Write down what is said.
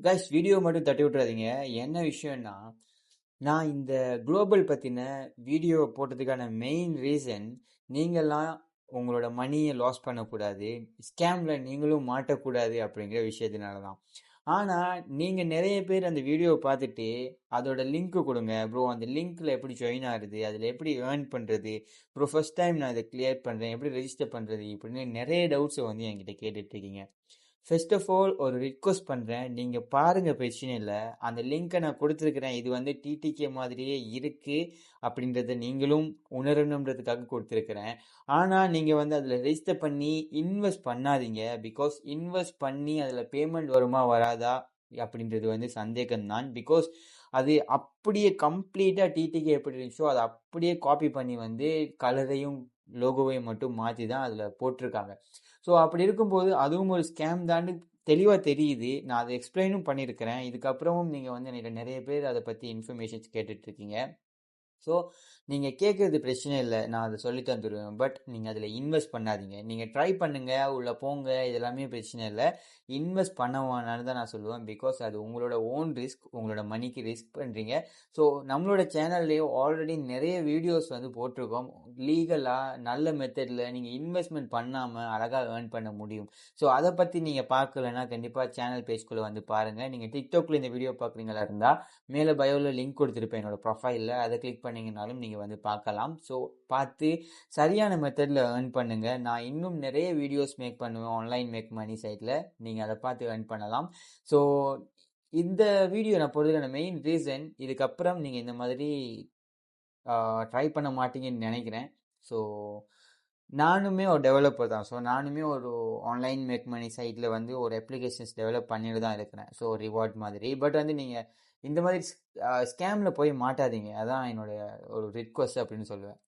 Guys video மட்டும் தட்டி விட்டுறாதீங்க. என்ன விஷயம்னா, நான் இந்த குளோபல் பத்தின வீடியோ போட்டதுக்கான மெயின் ரீசன், நீங்கள்லாம் உங்களோட மணியை லாஸ் பண்ணக்கூடாது, ஸ்கேம்ல நீங்களும் மாட்டக்கூடாது அப்படிங்கிற விஷயத்தினால தான். ஆனால் நீங்கள் நிறைய பேர் அந்த வீடியோவை பார்த்துட்டு அதோட லிங்க்கு கொடுங்க ப்ரோ, அந்த லிங்க்கில் எப்படி ஜாயின் ஆகுது, அதில் எப்படி ஏர்ன் பண்ணுறது ப்ரோ, ஃபர்ஸ்ட் டைம் நான் இதை கிளியர் பண்ணுறேன், எப்படி ரெஜிஸ்டர் பண்ணுறது, இப்படின்னு நிறைய டவுட்ஸை வந்து என்கிட்ட கேட்டுட்ருக்கீங்க. ஃபர்ஸ்ட் ஆஃப் ஆல் ஒரு ரிக்வஸ்ட் பண்ணுறேன், நீங்கள் பாருங்கள், பிரச்சனை இல்லை. அந்த லிங்க்கை நான் கொடுத்துருக்குறேன். இது வந்து டிடிகே மாதிரியே இருக்குது அப்படின்றத நீங்களும் உணரணுன்றதுக்காக கொடுத்துருக்குறேன். ஆனால் நீங்கள் வந்து அதில் ரெஜிஸ்டர் பண்ணி இன்வெஸ்ட் பண்ணாதீங்க. பிகாஸ் இன்வெஸ்ட் பண்ணி அதில் பேமெண்ட் வருமா வராதா அப்படின்றது வந்து சந்தேகம்தான். பிகாஸ் அது அப்படியே கம்ப்ளீட்டாக டிடிகே எப்படி இருந்துச்சோ அதை அப்படியே காப்பி பண்ணி வந்து கலரையும் லோகோவையும் மட்டும் மாற்றி தான் அதில் போட்டிருக்காங்க. ஸோ அப்படி இருக்கும்போது அதுவும் ஒரு ஸ்கேம் தான் தெளிவாக தெரியுது. நான் அதை எக்ஸ்பிளைனும் பண்ணியிருக்கிறேன். இதுக்கப்புறமும் நீங்கள் வந்து என்கிட்ட நிறைய பேர் அதை பற்றி இன்ஃபர்மேஷன்ஸ் கேட்டுட்ருக்கீங்க. ஸோ நீங்கள் கேட்குறது பிரச்சனை இல்லை, நான் அதை சொல்லி தந்துடுவேன். பட் நீங்கள் அதில் இன்வெஸ்ட் பண்ணாதீங்க. நீங்கள் ட்ரை பண்ணுங்கள், உள்ளே போங்க, இதெல்லாமே பிரச்சனை இல்லை. இன்வெஸ்ட் பண்ண வேணான்னு தான் நான் சொல்லுவேன். பிகாஸ் அது உங்களோட ஓன் ரிஸ்க், உங்களோட மணிக்கு ரிஸ்க் பண்ணுறீங்க. ஸோ நம்மளோட சேனல்லையே ஆல்ரெடி நிறைய வீடியோஸ் வந்து போட்டிருக்கோம். லீகலாக நல்ல மெத்தடில் நீங்கள் இன்வெஸ்ட்மெண்ட் பண்ணாமல் அழகாக ஏர்ன் பண்ண முடியும். ஸோ அதை பற்றி நீங்கள் பார்க்கலன்னா கண்டிப்பாக சேனல் பேஜ்குள்ளே வந்து பாருங்கள். நீங்கள் டிக்டாக்ல இந்த வீடியோ பார்க்குறீங்களா இருந்தால் மேலே பயோவில் லிங்க் கொடுத்துருப்பேன் என்னோட ப்ரொஃபைலில், அதை கிளிக் பண்ணிங்கனாலும் நீங்கள் வந்து பார்க்கலாம். ஸோ பார்த்து சரியான மெத்தடில் ஏர்ன் பண்ணுங்கள். நான் இன்னும் நிறைய வீடியோஸ் மேக் பண்ணுவேன் ஆன்லைன் மேக் மணி சைட்டில், நீங்கள் அதை பார்த்து ஏர்ன் பண்ணலாம். ஸோ இந்த வீடியோ நான் போடுறதுக்கான மெயின் ரீசன், இதுக்கப்புறம் நீங்கள் இந்த மாதிரி ட்ரை பண்ண மாட்டீங்கன்னு நினைக்கிறேன். ஸோ நானுமே ஒரு டெவலப்பர் தான். ஸோ நானுமே ஒரு ஆன்லைன் மேக் மணி சைட்டில் வந்து ஒரு அப்ளிகேஷன்ஸ் டெவலப் பண்ணிட்டு தான் இருக்கிறேன். ஸோ ரிவார்ட் மாதிரி. பட் வந்து நீங்கள் இந்த மாதிரி ஸ்கேமில் போய் மாட்டாதீங்க. அதான் என்னோட ஒரு ரிக்வஸ்ட் அப்படின்னு சொல்லுவேன்.